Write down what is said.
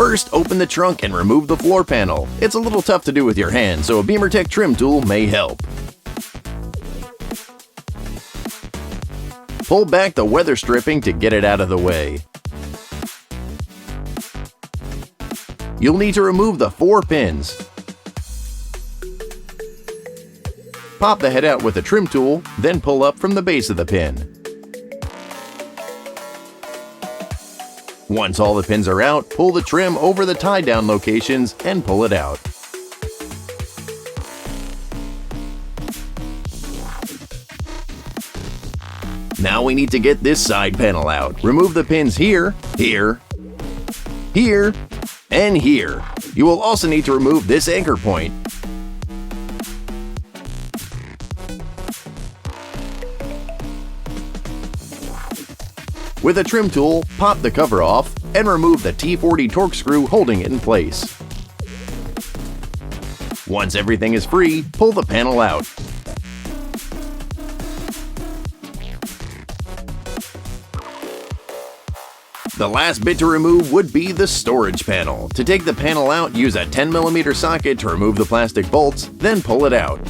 First, open the trunk and remove the floor panel. It's a little tough to do with your hand, so a BeamerTech trim tool may help. Pull back the weather stripping to get it out of the way. You'll need to remove the 4 pins. Pop the head out with a trim tool, then pull up from the base of the pin. Once all the pins are out, pull the trim over the tie-down locations and pull it out. Now we need to get this side panel out. Remove the pins here, here, here, and here. You will also need to remove this anchor point. With a trim tool, pop the cover off and remove the T40 torque screw holding it in place. Once everything is free, pull the panel out. The last bit to remove would be the storage panel. To take the panel out, use a 10mm socket to remove the plastic bolts, then pull it out.